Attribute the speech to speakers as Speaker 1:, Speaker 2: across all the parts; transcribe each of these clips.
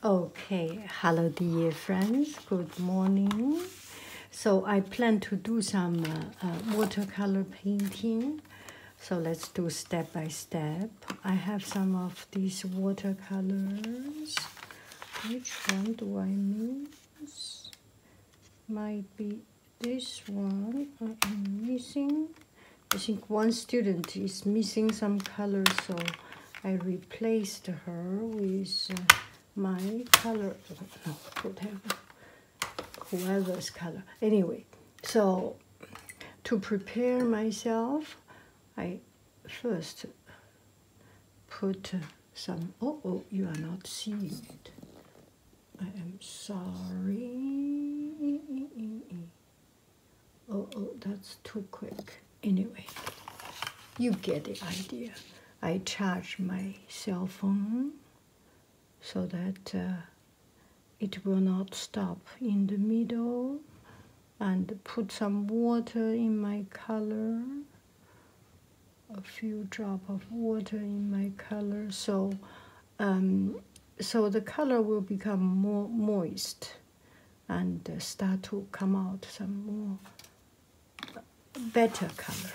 Speaker 1: Okay, hello dear friends, good morning. So I plan to do some watercolor painting. So let's do step by step. I have some of these watercolors. Which one do I miss? Might be this one. I am missing. I think one student is missing some color, so I replaced her with my color, no, whatever, whoever's color. Anyway, so to prepare myself, I first put some, oh, you are not seeing it. I am sorry. Oh, that's too quick. Anyway, you get the idea. I charge my cell phone so that it will not stop in the middle, and put some water in my color, a few drops of water in my color, so the color will become more moist and start to come out some more better color.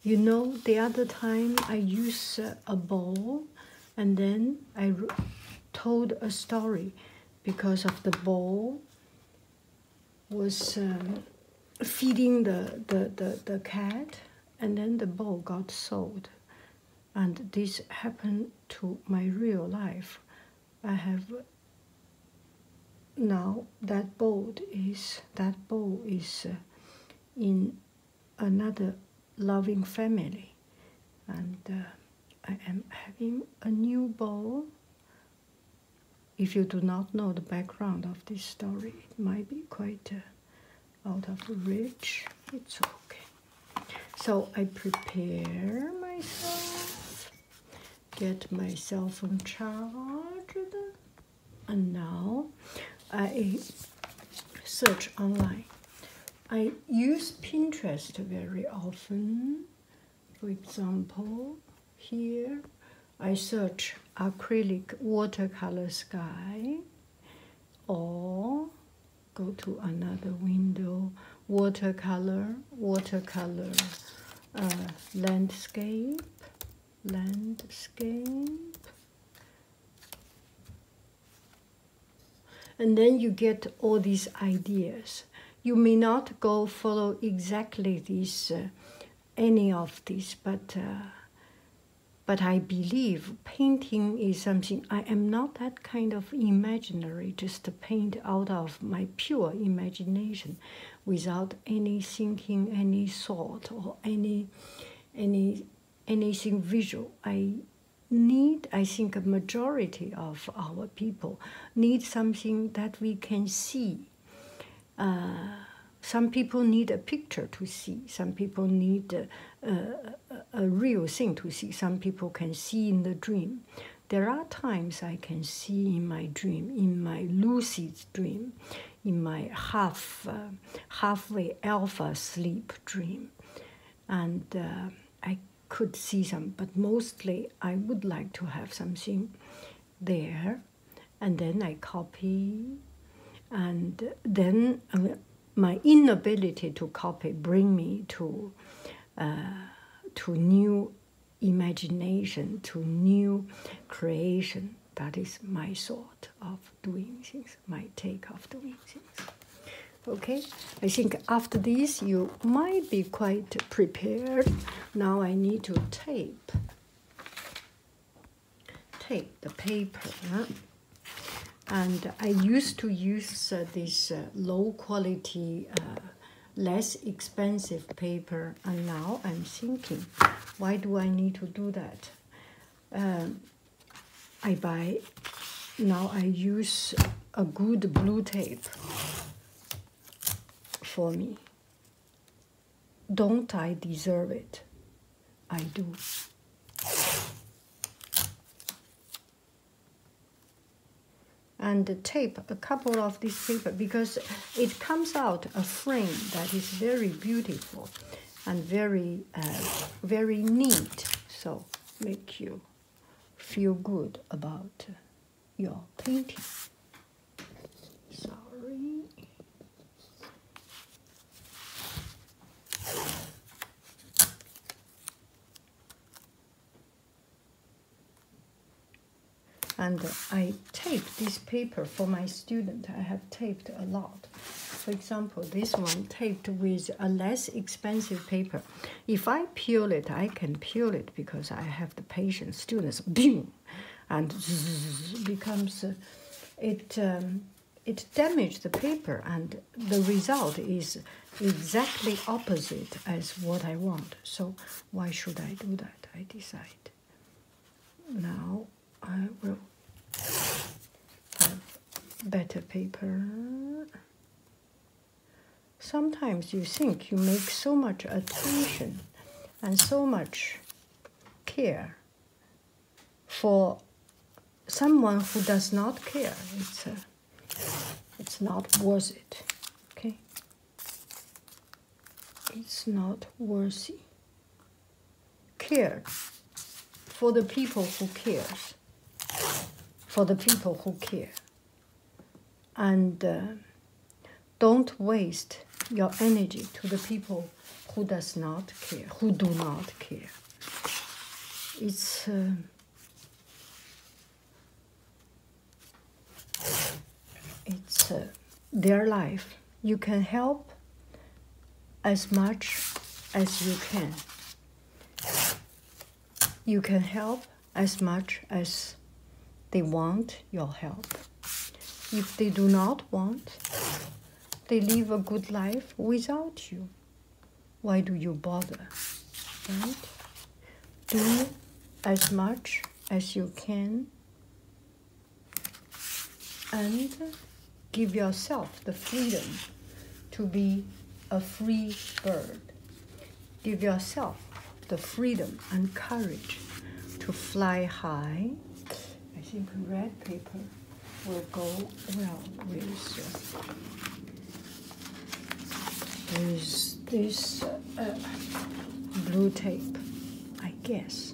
Speaker 1: You know, the other time I used a bowl, and then I told a story because of the bowl was feeding the cat, and then the bowl got sold. And this happened to my real life. I have now that bowl is in another loving family, and I am having a new bowl. If you do not know the background of this story, it might be quite out of reach. It's okay. So I prepare myself, get my cell phone charged, and now I search online. I use Pinterest very often. For example, here I search acrylic watercolor sky, or go to another window, watercolor landscape. And then you get all these ideas. You may not go follow exactly these, any of these, but I believe painting is something. I am not that kind of imaginary, just to paint out of my pure imagination, without any thinking, any thought, or anything visual. I think a majority of our people need something that we can see. Some people need a picture to see. Some people need a real thing to see. Some people can see in the dream. There are times I can see in my dream, in my lucid dream, in my halfway alpha sleep dream. And I could see some, but mostly I would like to have something there. And then I copy, and then my inability to copy bring me to new imagination, to new creation. That is my thought of doing things, my take of doing things. Okay, I think after this you might be quite prepared. Now I need to tape the paper. And I used to use this low quality, less expensive paper, and now I'm thinking, why do I need to do that? Now I use a good blue tape for me. Don't I deserve it? I do. And tape a couple of these paper, because it comes out a frame that is very beautiful and very very neat, so make you feel good about your painting. Sorry. And I taped this paper for my student. I have taped a lot. For example, this one taped with a less expensive paper. If I peel it, I can peel it because I have the patience. Students, boom, and becomes it damaged the paper, and the result is exactly opposite as what I want. So why should I do that? I decide. Now I will have better paper. Sometimes you think you make so much attention and so much care for someone who does not care. It's not worth it. Okay? It's not worthy. Care for the people who cares. For the people who care. And don't waste your energy to the people who does not care, who do not care. It's their life. You can help as much as you can. You can help as much as they want your help. If they do not want, they live a good life without you. Why do you bother? Right? Do as much as you can and give yourself the freedom to be a free bird. Give yourself the freedom and courage to fly high. I think red paper will go well with this blue tape, I guess.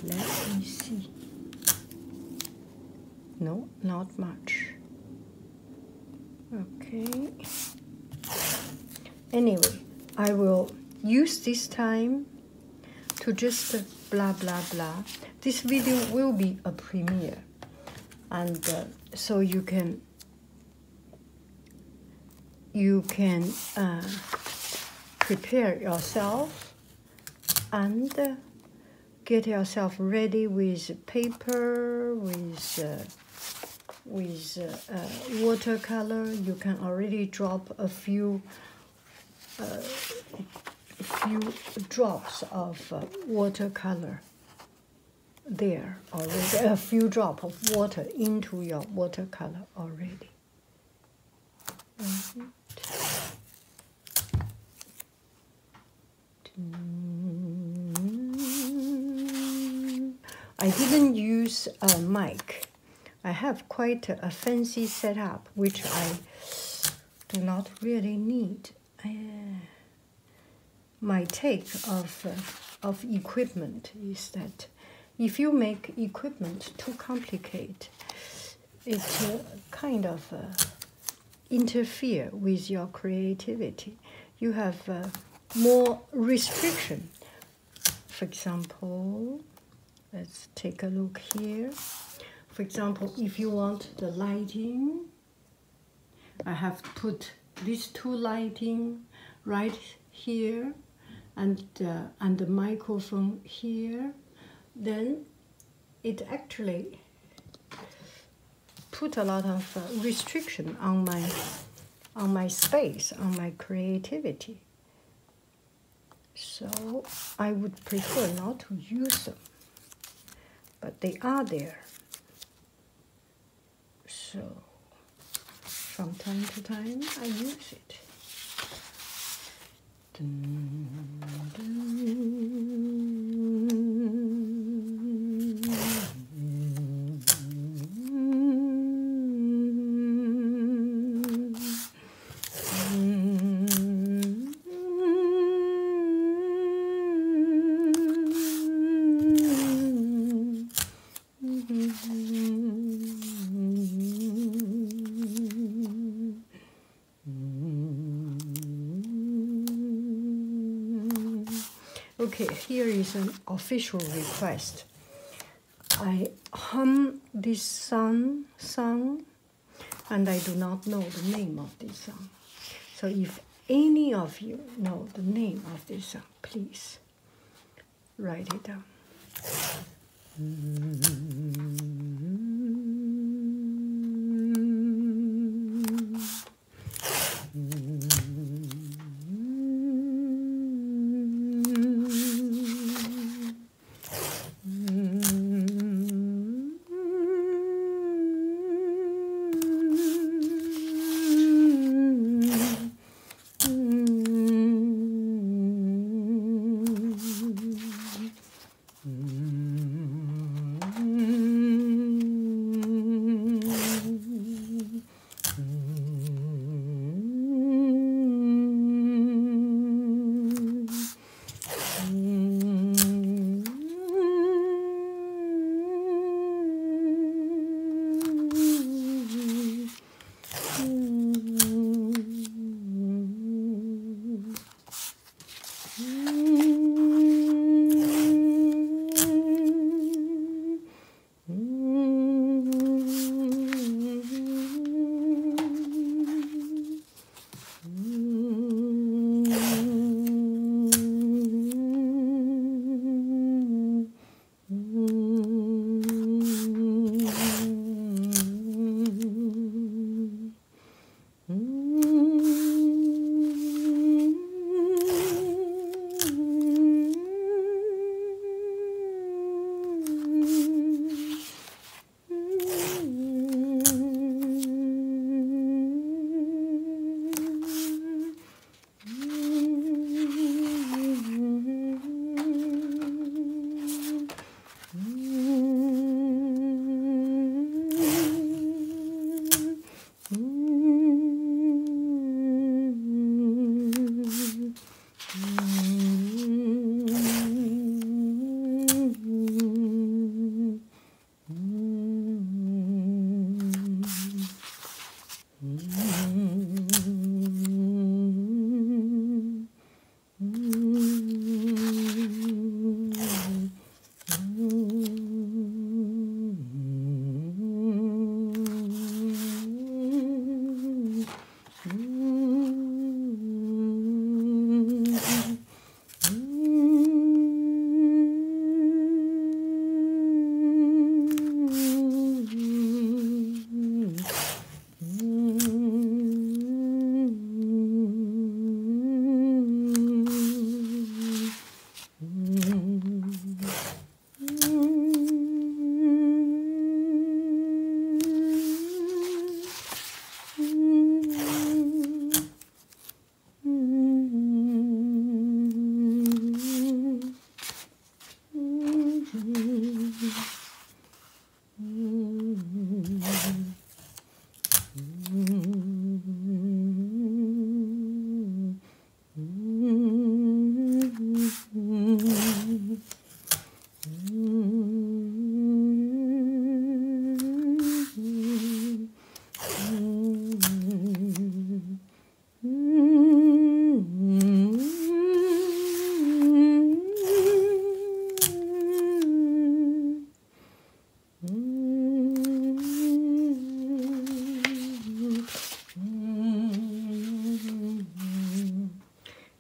Speaker 1: Let me see. No, not much. Okay. Anyway, I will use this time to just blah, blah, blah. This video will be a premiere. And so you can prepare yourself and get yourself ready with paper, with watercolor. You can already drop a few drops of watercolor there already, a few drops of water into your watercolor already. I didn't use a mic. I have quite a fancy setup, which I do not really need. My take of equipment is that if you make equipment too complicated, it kind of interfere with your creativity. You have more restriction. For example, let's take a look here. For example, if you want the lighting, I have put these two lighting right here and the microphone here. Then it actually put a lot of restriction on my space, on my creativity. So I would prefer not to use them, but they are there. So from time to time I use it. Okay, here is an official request. I hum this song, and I do not know the name of this song. So if any of you know the name of this song, please write it down.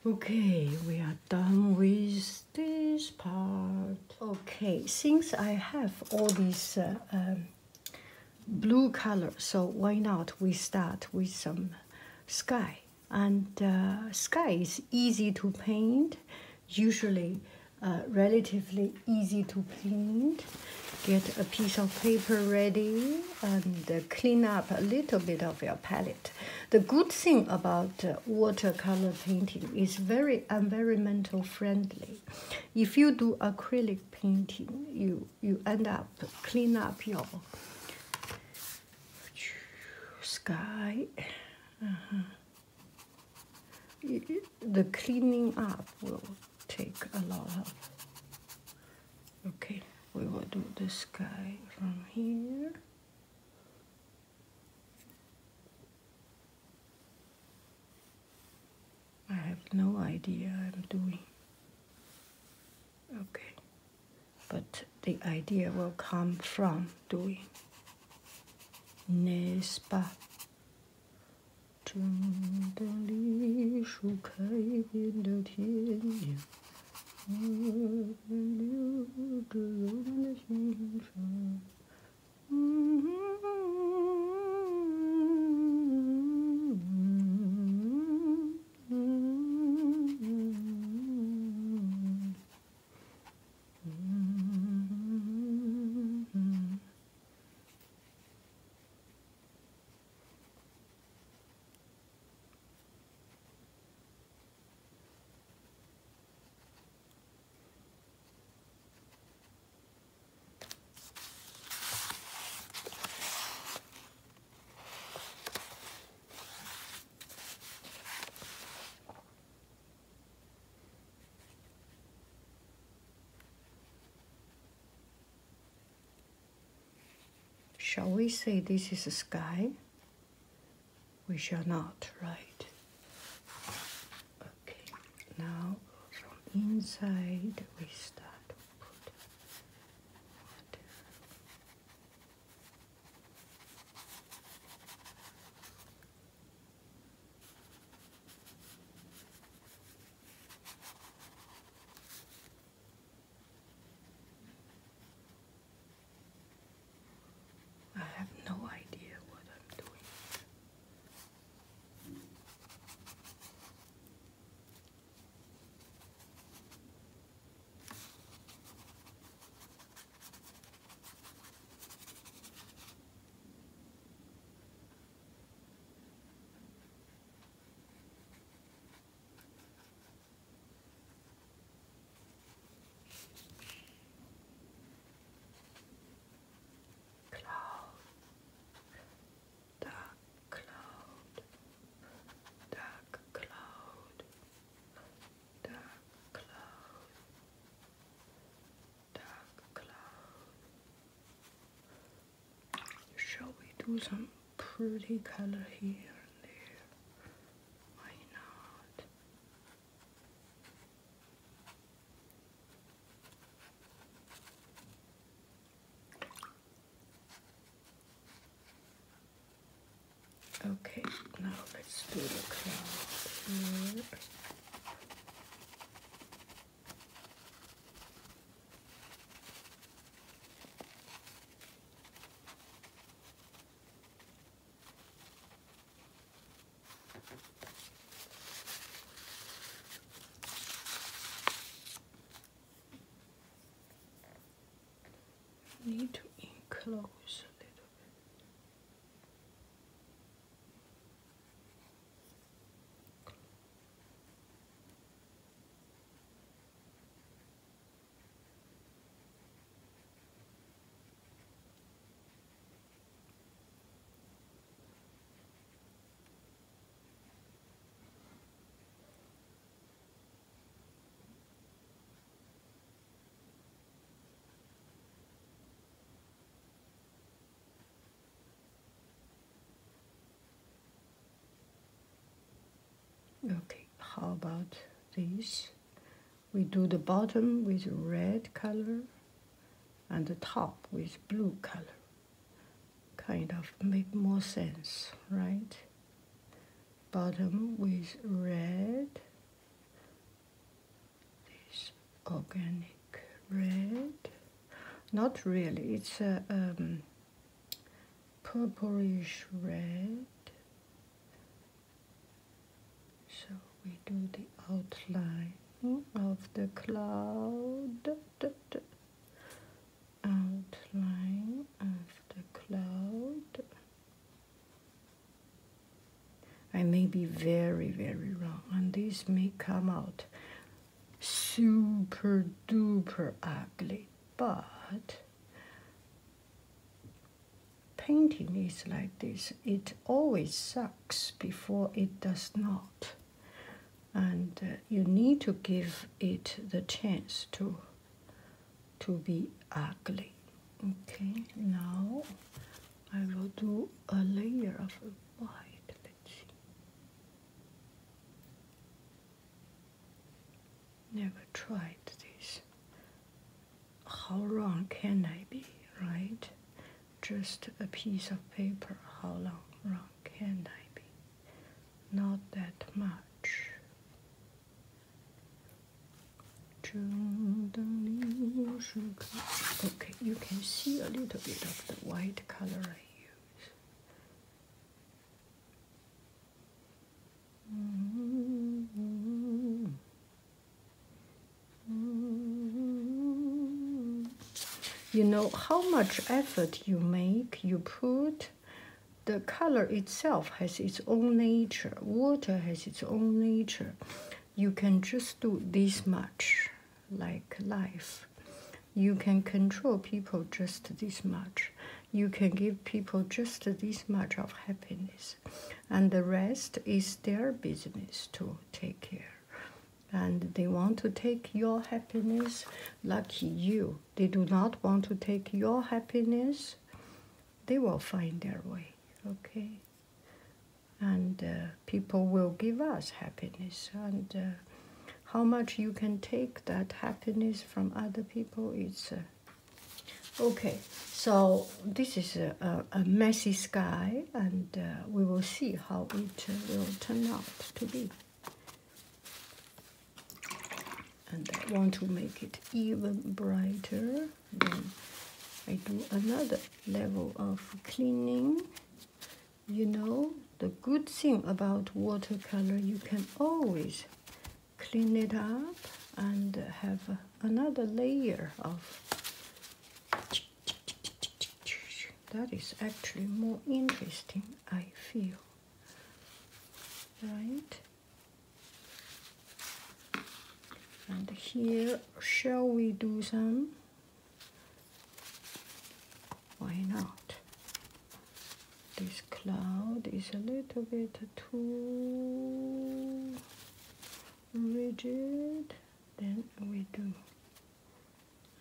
Speaker 1: Okay, we are done with this part. Okay, since I have all these blue color, so why not we start with some sky. And sky is easy to paint, usually relatively easy to paint. Get a piece of paper ready and clean up a little bit of your palette. The good thing about watercolor painting is very environmental friendly. If you do acrylic painting, you end up clean up your sky. The cleaning up will take a lot of. Okay, we will do the sky from here. I have no idea I'm doing. but the idea will come from doing. N'est-ce pas? 真的梨树开遍了天涯，留着我们的心上。Shall we say this is a sky? We shall not, right? Okay, now from inside we start to put water. I have no idea what I'm doing. Shall we do some pretty color here and there? Why not? Okay, now let's do the cloud here. Need to enclose a little bit. Okay, how about this? We do the bottom with red color and the top with blue color. Kind of make more sense, right? Bottom with red, this organic red. Not really, it's a purplish red. So we do the outline of the cloud. Outline of the cloud. I may be very, very wrong, and this may come out super duper ugly, but painting is like this. It always sucks before it does not. And you need to give it the chance to be ugly. Okay, now I will do a layer of white. Let's see. Never tried this. How can I be, right? Just a piece of paper. How long can I be? Not that much. Okay, you can see a little bit of the white color I use. You know how much effort you make, you put. The color itself has its own nature. Water has its own nature. You can just do this much, like life. You can control people just this much. You can give people just this much of happiness. And the rest is their business to take care. And they want to take your happiness, lucky you. They do not want to take your happiness, they will find their way, okay? And people will give us happiness. And how much you can take that happiness from other people is... okay, so this is a messy sky, and we will see how it will turn out to be. And I want to make it even brighter. Then I do another level of cleaning. You know, the good thing about watercolor, you can always clean it up and have another layer of... that is actually more interesting, I feel. Right? And here, shall we do some? Why not? This cloud is a little bit too rigid. Then we do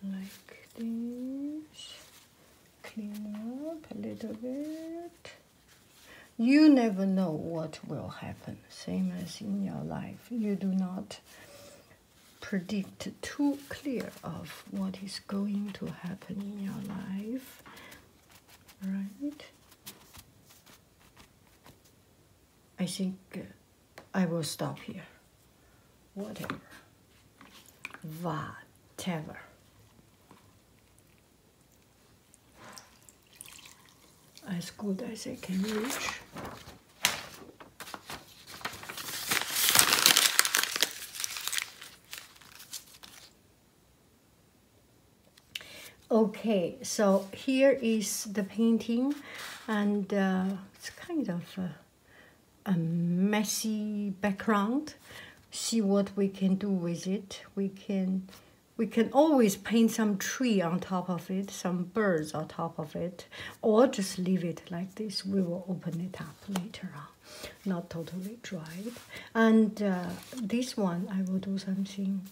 Speaker 1: like this. Clean up a little bit. You never know what will happen. Same as in your life. You do not predict too clear of what is going to happen in your life, right? I think I will stop here. Whatever. Whatever. As good as I can reach. Okay, so here is the painting, and it's kind of a messy background. See what we can do with it. We can always paint some tree on top of it, some birds on top of it, or just leave it like this. We will open it up later on, not totally dried. And this one, I will do something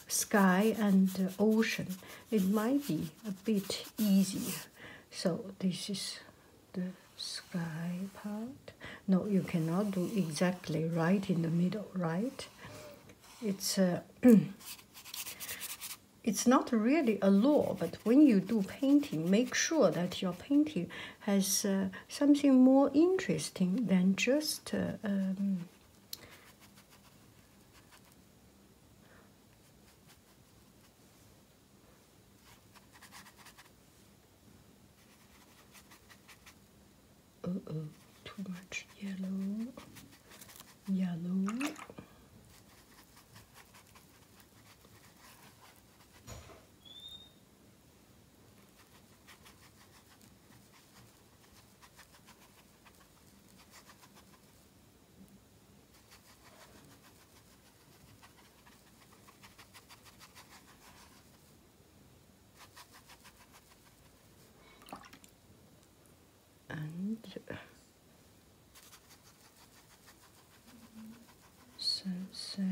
Speaker 1: sky and ocean. It might be a bit easier. So this is the sky part. No, you cannot do exactly right in the middle, right? It's it's not really a law, but when you do painting, make sure that your painting has something more interesting than just too much yellow. And sunset,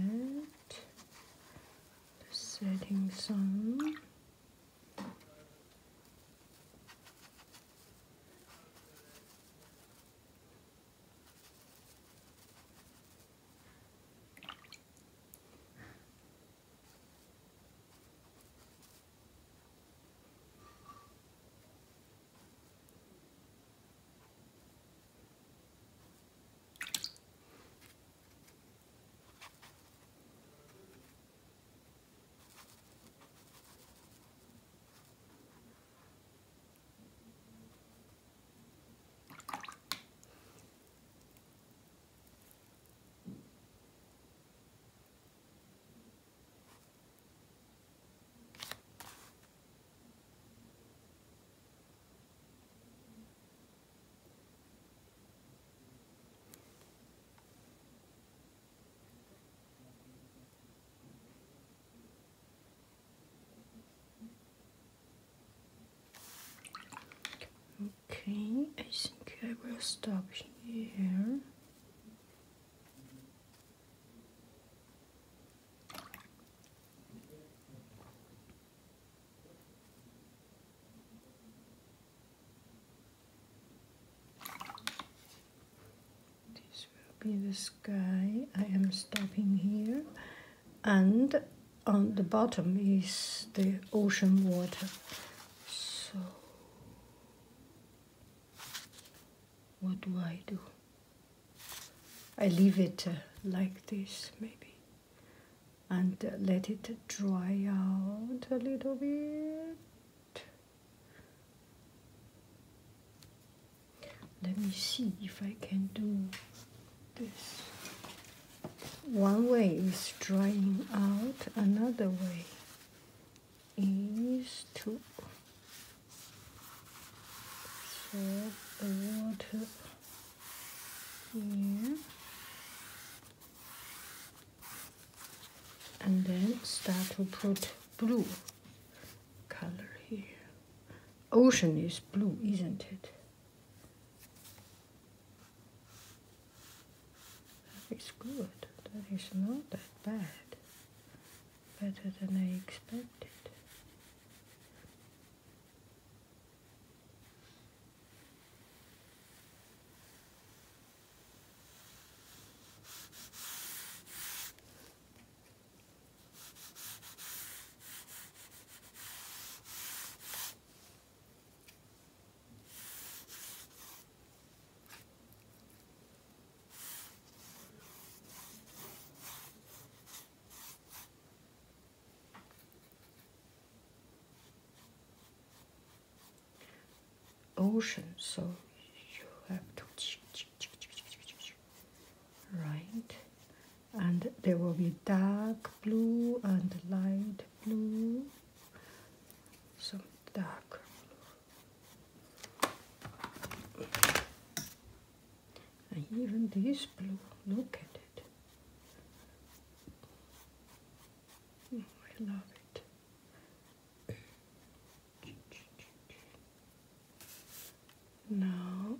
Speaker 1: the setting sun. Okay, I think I will stop here. This will be the sky. I am stopping here. And on the bottom is the ocean water. So what do? I leave it like this maybe, and let it dry out a little bit. Let me see if I can do this. One way is drying out, another way is to pour the water here and then start to put blue color here. Ocean is blue, isn't it? That is good. That is not that bad. Better than I expected. Ocean, so you have to right, and there will be dark blue and light blue, some dark blue, and even this blue, look at it. I love it. Now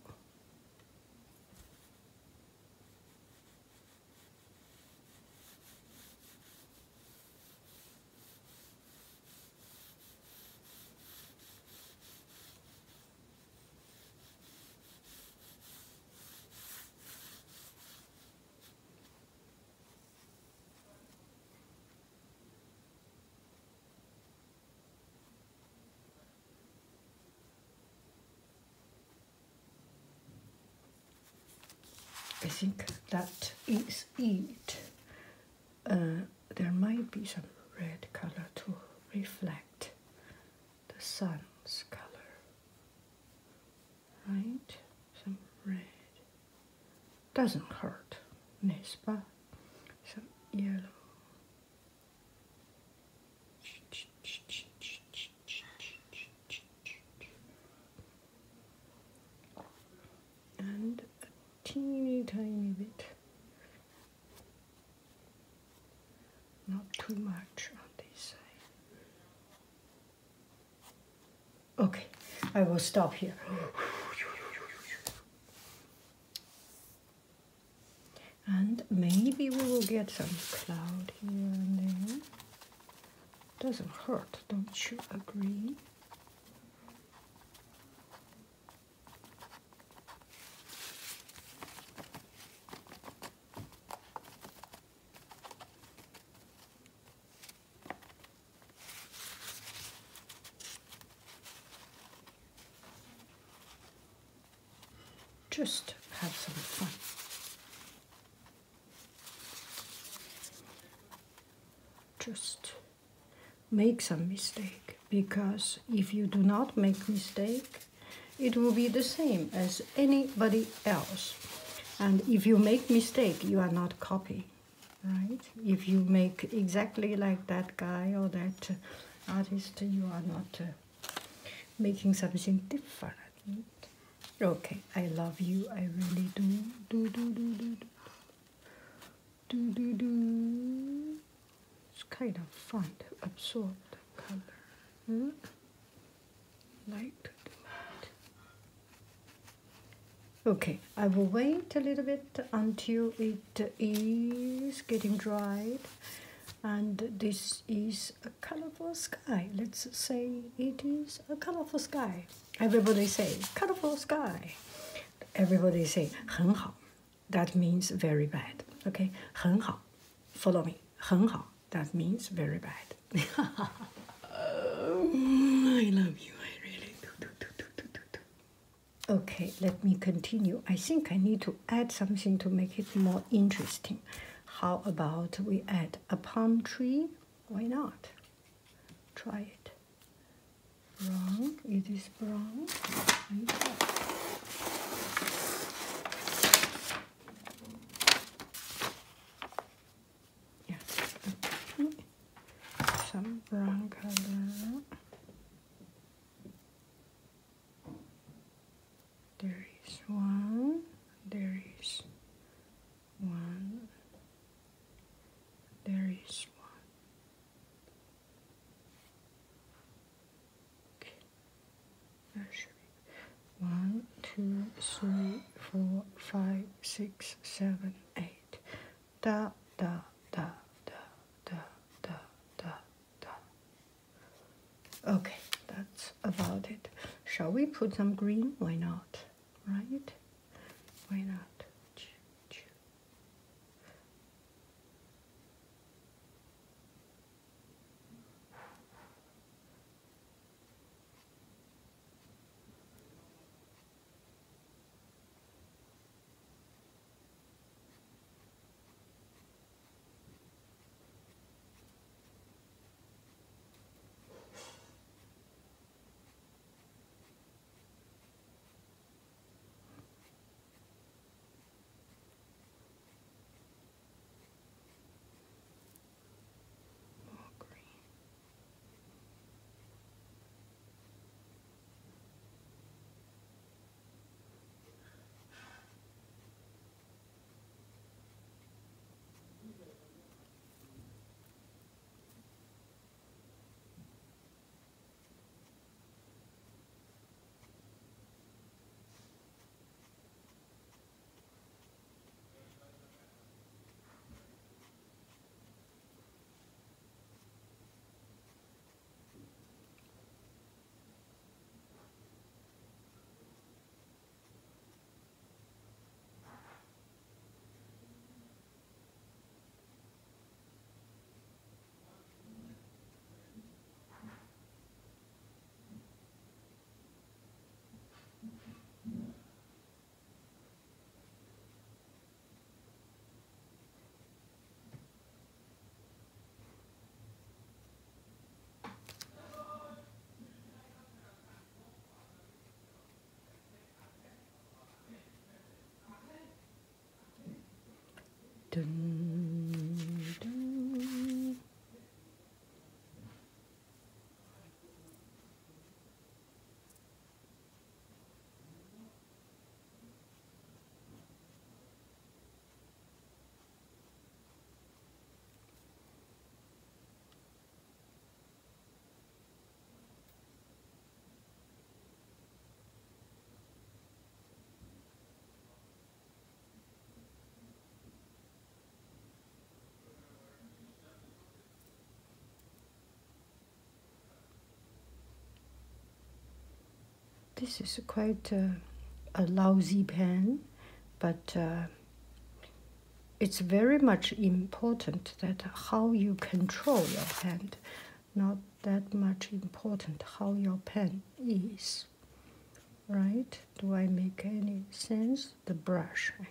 Speaker 1: I think that is it. There might be some red color to reflect the sun's color, right? Some red. Doesn't hurt, n'est-ce pas? Some yellow. And a teeny tiny bit. Not too much on this side. Okay, I will stop here. And maybe we will get some cloud here and there. Doesn't hurt, don't you agree? Just have some fun. Just make some mistake, because if you do not make mistake, it will be the same as anybody else. And if you make mistake, you are not copying, right? If you make exactly like that guy or that artist, you are not making something different. Okay, I love you. I really do. Do. It's kind of fun to absorb the color. Like to do it. Okay, I will wait a little bit until it is getting dried. And this is a colorful sky. Let's say it is a colorful sky. Everybody say colorful sky. Everybody say 很好. That means very bad. Okay, 很好. Follow me. 很好. That means very bad. I love you. I really do. Okay, let me continue. I think I need to add something to make it more interesting. How about we add a palm tree? Why not? Try it. Brown. It is brown. Yeah. Okay. Some brown color. There is one. There is one. There is one. Okay. There should be 1, 2, 3, 4, 5, 6, 7, 8. Da da da da da da da da. Okay, that's about it. Shall we put some green? Why not? Right? Why not? Dun, dun. This is quite a lousy pen, but it's very much important that how you control your hand, not that much important how your pen is, right? Do I make any sense? The brush, I mean.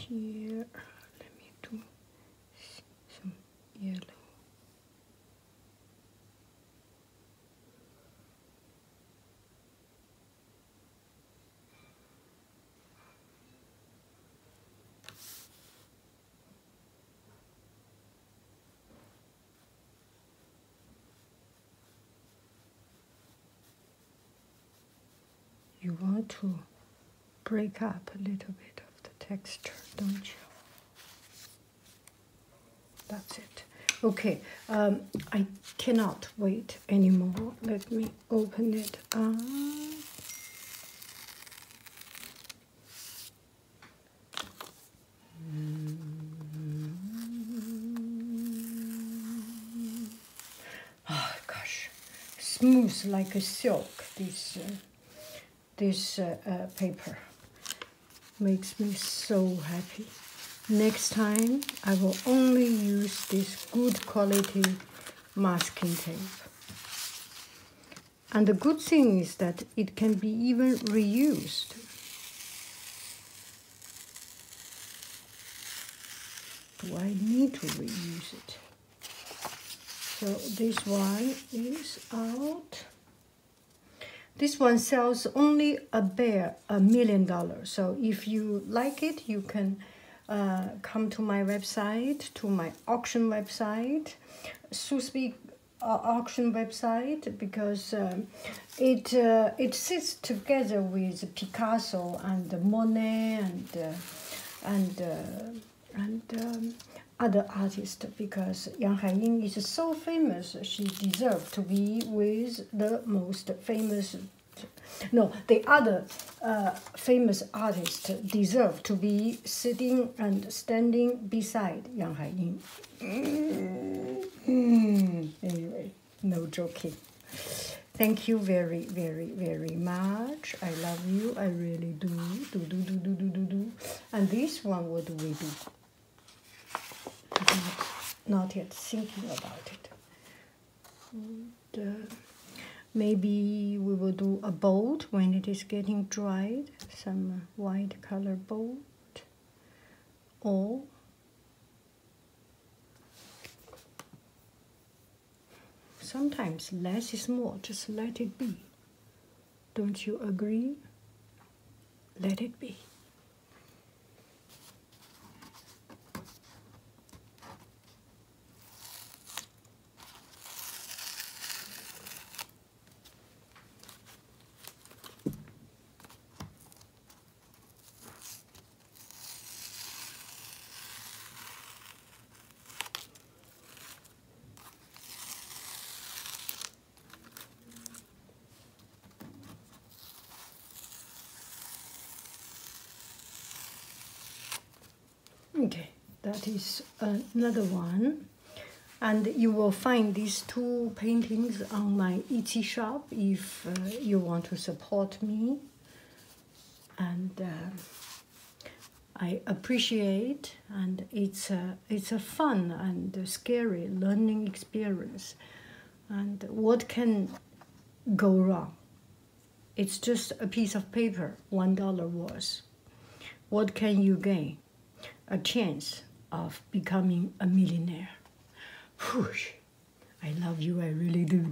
Speaker 1: here. Let me do some yellow. You want to break up a little bit of the texture, don't you? That's it. Okay, I cannot wait anymore. Let me open it up. Oh gosh, smooth like a silk. This paper makes me so happy. Next time, I will only use this good quality masking tape. And the good thing is that it can be even reused. Do I need to reuse it? So this one is out. This one sells only a bare $1 million. So if you like it, you can come to my website, to my auction website, Sotheby's auction website, because it sits together with Picasso and Monet and other artists, because Yang Haiying is so famous. She deserved to be with the most famous. No, the other famous artists deserve to be sitting and standing beside Yang Haiying. Anyway, no joking. Thank you very, very, very much. I love you. I really do. And this one, what do we do? Not yet thinking about it. And, maybe we will do a boat when it is getting dried, some white color boat, or sometimes less is more, just let it be. Don't you agree? Let it be. Okay, that is another one. And you will find these two paintings on my Etsy shop if you want to support me. And I appreciate, and it's a fun and scary learning experience. And what can go wrong? It's just a piece of paper, $1 worth. What can you gain? A chance of becoming a millionaire. Whoosh. I love you, I really do.